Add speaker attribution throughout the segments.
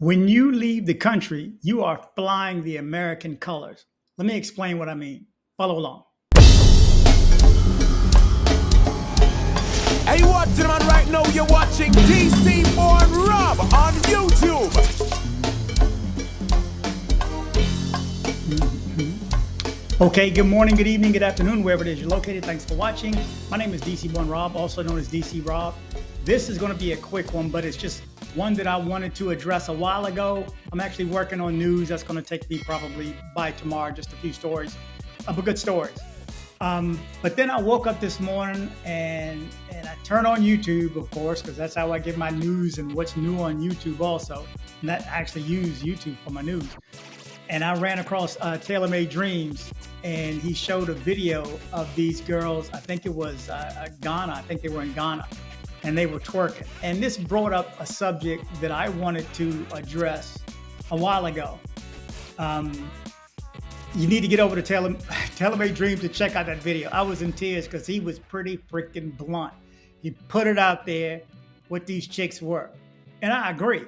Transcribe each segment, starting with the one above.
Speaker 1: When you leave the country, you are flying the American colors. Let me explain what I mean. Follow along.
Speaker 2: Hey, watching man right now, you're watching DC Born Rob on YouTube.
Speaker 1: Okay, good morning, good evening, good afternoon, wherever it is you're located. Thanks for watching. My name is DC Born Rob, also known as DC Rob. This is going to be a quick one, but it's just one that I wanted to address a while ago. I'm actually working on news that's going to take me probably by tomorrow, just a few stories, but good stories. But then I woke up this morning and I turn on YouTube, of course, because that's how I get my news and what's new on YouTube also. And I actually use YouTube for my news. And I ran across Taylor Made Dreams, and he showed a video of these girls. I think it was Ghana. I think they were in Ghana, and they were twerking. And this brought up a subject that I wanted to address a while ago. You need to get over to Taylor Made Dreams to check out that video. I was in tears because he was pretty freaking blunt. He put it out there what these chicks were, and I agree.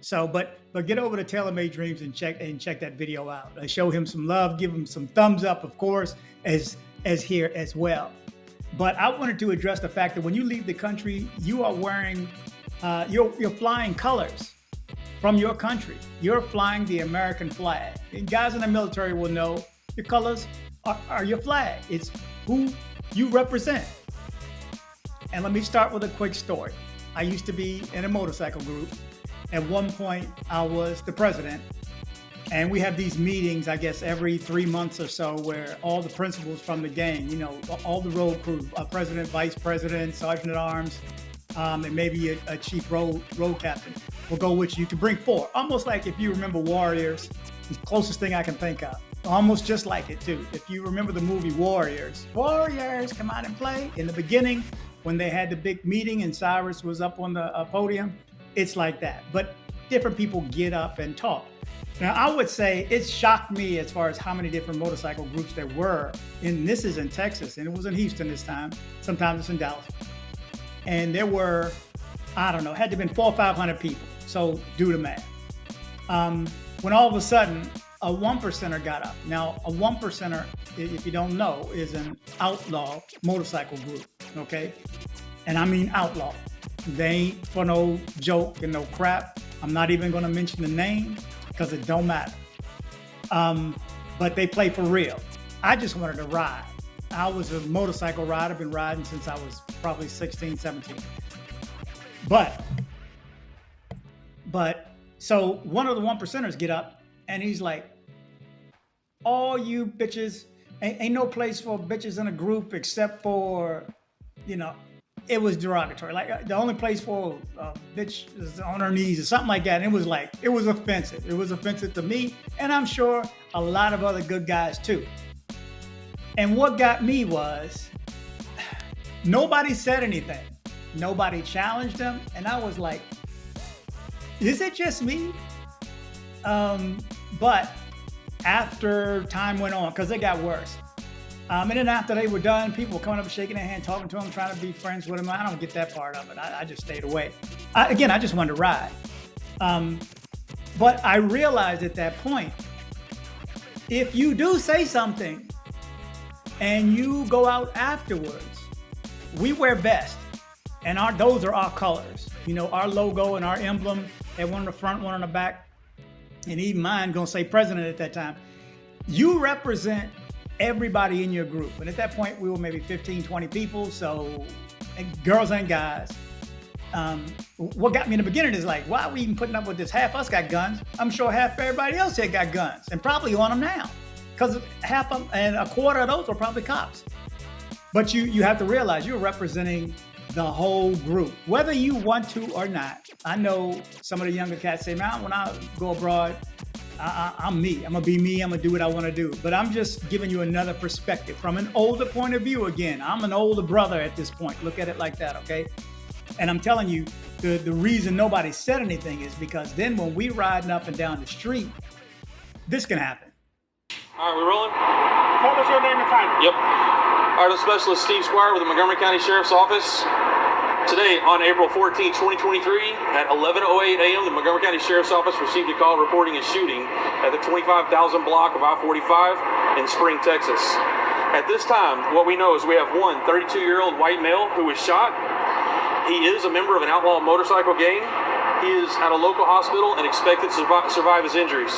Speaker 1: So, but get over to Taylor Made Dreams and check that video out. I show him some love, give him some thumbs up, of course, as here as well. But I wanted to address the fact that when you leave the country, you are wearing, you're flying colors from your country. You're flying the American flag. And guys in the military will know your colors are your flag. It's who you represent. And let me start with a quick story. I used to be in a motorcycle group. At one point, I was the president, and we have these meetings, I guess, every 3 months or so, where all the principals from the gang, all the road crew, president, vice president, sergeant at arms, and maybe a chief road captain will go with you to bring forth. Almost like if you remember Warriors, the closest thing I can think of. Almost just like it, too. If you remember the movie Warriors, come out and play. In the beginning, when they had the big meeting and Cyrus was up on the podium, it's like that, but different people get up and talk. Now, I would say it shocked me as far as how many different motorcycle groups there were. And this is in Texas, and it was in Houston this time. Sometimes it's in Dallas. And there were, I don't know, had to have been 400 or 500 people. So do the math. When all of a sudden, a 1%er got up. Now, a 1%er, if you don't know, is an outlaw motorcycle group, okay? And I mean outlaw. They ain't for no joke and no crap. I'm not even going to mention the name because it don't matter. But they play for real. I just wanted to ride. I was a motorcycle rider. I've been riding since I was probably 16, 17. But so one of the 1%ers get up and he's like, all you bitches, ain't no place for bitches in a group except for, it was derogatory. Like the only place for a bitch is on her knees or something like that. And it was offensive. It was offensive to me. And I'm sure a lot of other good guys too. And what got me was nobody said anything. Nobody challenged them. And I was like, is it just me? But after time went on, because it got worse. And then after they were done, people were coming up, shaking their hand, talking to them, trying to be friends with them. I don't get that part of it. I just stayed away. I just wanted to ride. But I realized at that point, if you do say something and you go out afterwards, we wear vests. And those are our colors. Our logo and our emblem, and one on the front, one on the back. And even mine gonna say president at that time. You represent everybody in your group. And at that point, we were maybe 15, 20 people. So girls and guys. What got me in the beginning is like, why are we even putting up with this? Half us got guns. I'm sure half everybody else here got guns and probably on them now. Because half of them and a quarter of those are probably cops. But you have to realize you're representing the whole group, whether you want to or not. I know some of the younger cats say, man, when I go abroad, I'm me. I'm going to be me. I'm going to do what I want to do. But I'm just giving you another perspective from an older point of view again. I'm an older brother at this point. Look at it like that, okay? And I'm telling you, the reason nobody said anything is because then when we riding up and down the street, this can happen.
Speaker 3: All right, we rolling?
Speaker 1: Tell us your name and title.
Speaker 3: Yep. Artist Specialist Steve Squire with the Montgomery County Sheriff's Office. Today, on April 14, 2023, at 11:08 a.m., the Montgomery County Sheriff's Office received a call reporting a shooting at the 25,000 block of I-45 in Spring, Texas. At this time, what we know is we have one 32-year-old white male who was shot. He is a member of an outlaw motorcycle gang. He is at a local hospital and expected to survive his injuries.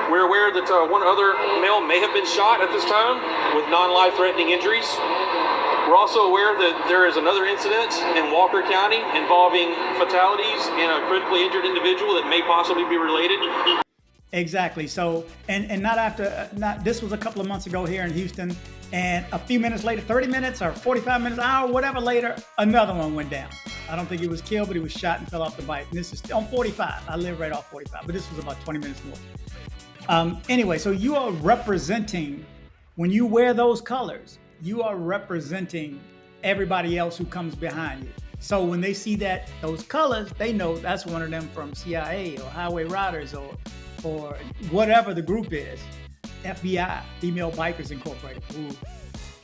Speaker 3: We're aware that one other male may have been shot at this time with non-life-threatening injuries. We're also aware that there is another incident in Walker County involving fatalities and a critically injured individual that may possibly be related.
Speaker 1: Exactly. So, and not this was a couple of months ago here in Houston, and a few minutes later, 30 minutes or 45 minutes, hour, whatever later, another one went down. I don't think he was killed, but he was shot and fell off the bike. And this is on 45. I live right off 45, but this was about 20 minutes more. Anyway, so you are representing, when you wear those colors, you are representing everybody else who comes behind you. So when they see those colors, they know that's one of them from CIA or Highway Riders or whatever the group is. FBI, Female Bikers Incorporated.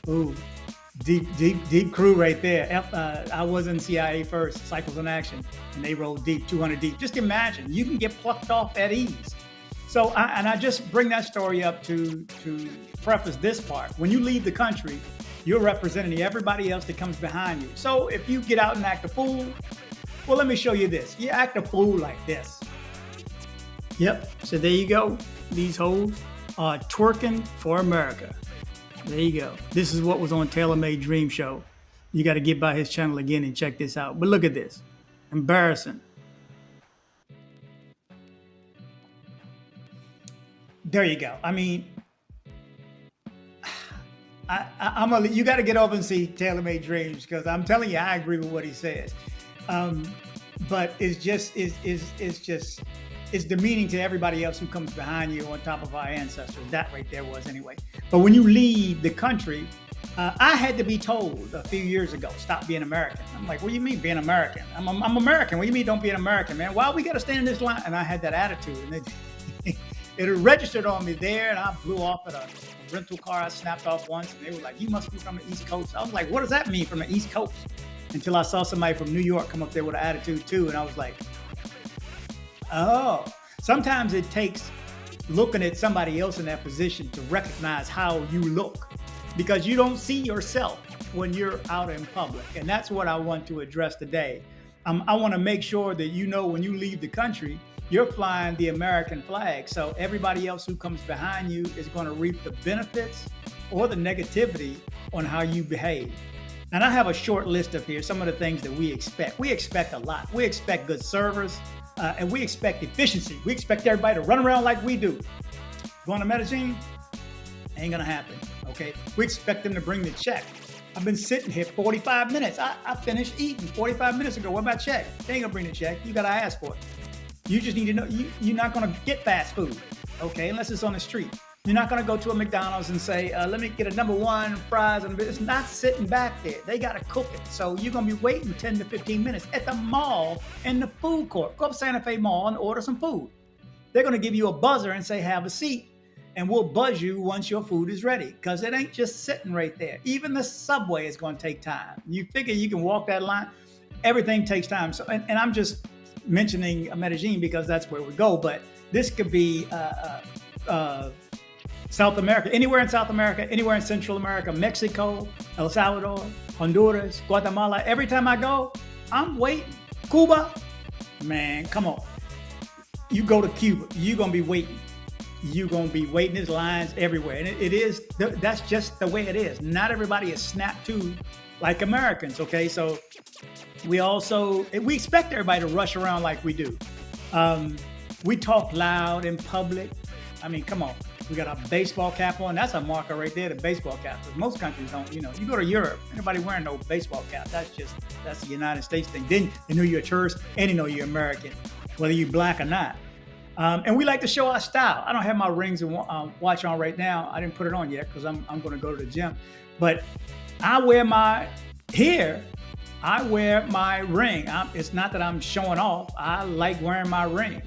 Speaker 1: Ooh, deep crew right there. I was in CIA first, Cycles in Action, and they rolled deep, 200 deep. Just imagine, you can get plucked off at ease. So, I just bring that story up to preface this part. When you leave the country, you're representing everybody else that comes behind you. So if you get out and act a fool, well, let me show you this. You act a fool like this. Yep, so there you go. These hoes are twerking for America. There you go. This is what was on Taylor Made Dream Show. You got to get by his channel again and check this out. But look at this. Embarrassing. There you go. I mean, you got to get over and see Taylor Made Dreams, because I'm telling you, I agree with what he says. But it's demeaning to everybody else who comes behind you on top of our ancestors. That right there was anyway. But when you leave the country, I had to be told a few years ago, stop being American. I'm like, what do you mean being American? I'm American. What do you mean don't be an American, man? Why we got to stand in this line? And I had that attitude. And it registered on me there, and I blew off at a rental car I snapped off once, and they were like, you must be from the East Coast. I was like, what does that mean from the East Coast? Until I saw somebody from New York come up there with an attitude too, and I was like, oh. Sometimes it takes looking at somebody else in that position to recognize how you look, because you don't see yourself when you're out in public. And that's what I want to address today. I want to make sure that you know when you leave the country, you're flying the American flag. So everybody else who comes behind you is going to reap the benefits or the negativity on how you behave. And I have a short list of here, some of the things that we expect. We expect a lot. We expect good servers, and we expect efficiency. We expect everybody to run around like we do. Going to Medellin? Ain't going to happen, okay? We expect them to bring the check. I've been sitting here 45 minutes. I finished eating 45 minutes ago. What about check? They ain't going to bring the check. You got to ask for it. You just need to know you're not going to get fast food, okay, unless it's on the street. You're not going to go to a McDonald's and say, let me get a number one fries. And it's not sitting back there. They got to cook it. So you're going to be waiting 10 to 15 minutes at the mall in the food court. Go up to Santa Fe Mall and order some food. They're going to give you a buzzer and say, have a seat. And we'll buzz you once your food is ready, because it ain't just sitting right there. Even the subway is going to take time. You figure you can walk that line. Everything takes time. So, and I'm just mentioning Medellin because that's where we go, but this could be South America, anywhere in South America, anywhere in Central America, Mexico, El Salvador, Honduras, Guatemala. Every time I go, I'm waiting. Cuba, man, come on. You go to Cuba, you're going to be waiting. You're going to be waiting. There's lines everywhere. And that's just the way it is. Not everybody is snapped to like Americans, okay? So we expect everybody to rush around like we do. We talk loud in public. I mean, come on. We got a baseball cap on. That's a marker right there, the baseball cap. Because most countries don't, you go to Europe, anybody wearing no baseball cap. That's the United States thing. Then they know you're a tourist and they know you're American, whether you're black or not. And we like to show our style. I don't have my rings and watch on right now. I didn't put it on yet because I'm going to go to the gym. But I wear my ring. It's not that I'm showing off. I like wearing my ring.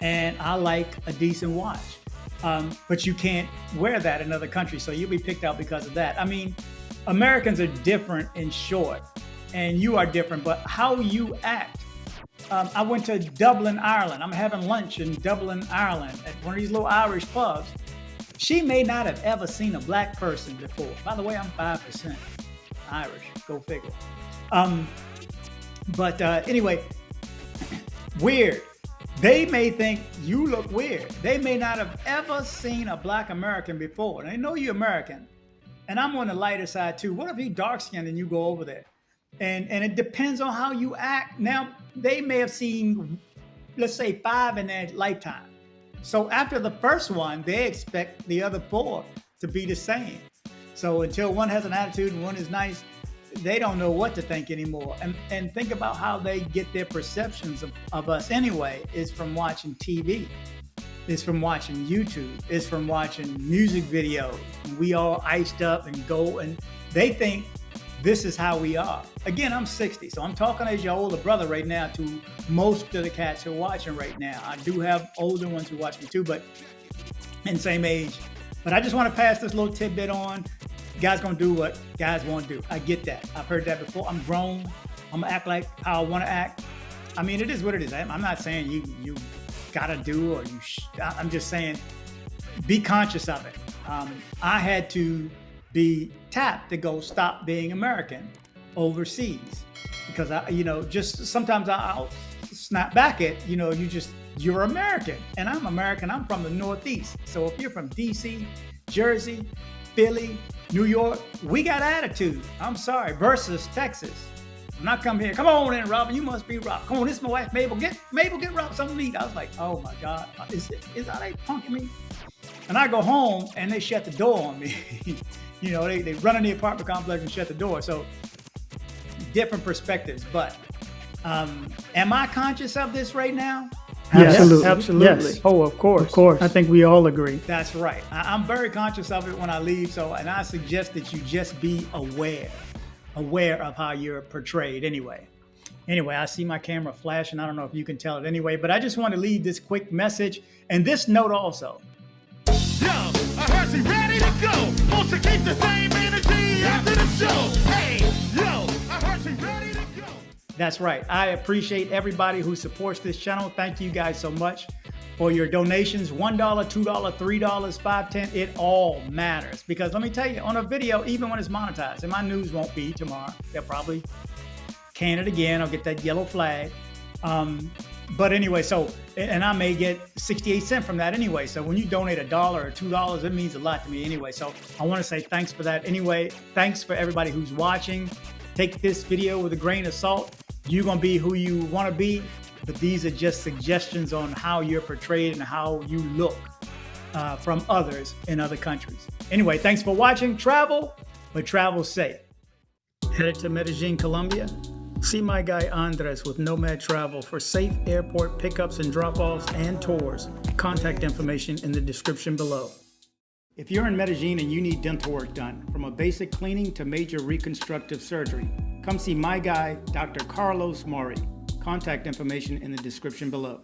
Speaker 1: And I like a decent watch. But you can't wear that in other countries. So you'll be picked out because of that. I mean, Americans are different in short. and you are different, but how you act. I went to Dublin, Ireland. I'm having lunch in Dublin, Ireland at one of these little Irish pubs. She may not have ever seen a black person before. By the way, I'm 5% Irish, go figure. But anyway, weird. They may think you look weird. They may not have ever seen a black American before. They know you're American. And I'm on the lighter side too. What if you dark skinned and you go over there? And it depends on how you act. Now, they may have seen, let's say, 5 in their lifetime. So after the first one, they expect the other 4 to be the same. So until one has an attitude and one is nice, they don't know what to think anymore. And think about how they get their perceptions of us anyway, is from watching TV, is from watching YouTube, is from watching music videos. We all iced up and go, and they think this is how we are. Again, I'm 60, so I'm talking as your older brother right now to most of the cats who are watching right now. I do have older ones who watch me too, but in same age. But I just want to pass this little tidbit on. Guys gonna do what guys want to do. I get that. I've heard that before. I'm grown. I'm gonna act like how I want to act. I mean, it is what it is. I'm not saying you gotta do or I'm just saying be conscious of it. I had to be tapped to go stop being American overseas because just sometimes I'll snap back at you're American and I'm American. I'm from the Northeast. So if you're from DC, Jersey, Philly, New York, we got attitude. I'm sorry, versus Texas. When I come here, come on in, Robin. You must be Rob. Come on, this is my wife, Mabel. Get Rob something to eat. I was like, oh my God, is that they punking me? And I go home and they shut the door on me. They run in the apartment complex and shut the door. So different perspectives. But am I conscious of this right now?
Speaker 4: Yes,
Speaker 1: Absolutely.
Speaker 4: absolutely.
Speaker 1: Yes.
Speaker 4: Oh, of course.
Speaker 1: Of course.
Speaker 4: I think we all agree.
Speaker 1: That's right. I'm very conscious of it when I leave. And I suggest that you just be aware of how you're portrayed anyway. Anyway, I see my camera flashing. I don't know if you can tell it anyway, but I just want to leave this quick message and this note also.
Speaker 2: Yo, I heard she ready to go. Won't you keep the same energy after the show? Hey, yo, I heard she ready to go.
Speaker 1: That's right. I appreciate everybody who supports this channel. Thank you guys so much for your donations. $1, $2, $3, $5, $10. It all matters. Because let me tell you, on a video, even when it's monetized, and my news won't be tomorrow, they'll probably can it again. I'll get that yellow flag. But anyway, and I may get 68 cents from that anyway. So when you donate $1 or $2, it means a lot to me anyway. So I want to say thanks for that. Anyway, thanks for everybody who's watching. Take this video with a grain of salt. You're going to be who you want to be, but these are just suggestions on how you're portrayed and how you look from others in other countries. Anyway, thanks for watching. Travel, but travel safe. Headed to Medellin, Colombia? See my guy Andres with Nomad Travel for safe airport pickups and drop-offs and tours. Contact information in the description below. If you're in Medellin and you need dental work done, from a basic cleaning to major reconstructive surgery, come see my guy, Dr. Carlos Mori. Contact information in the description below.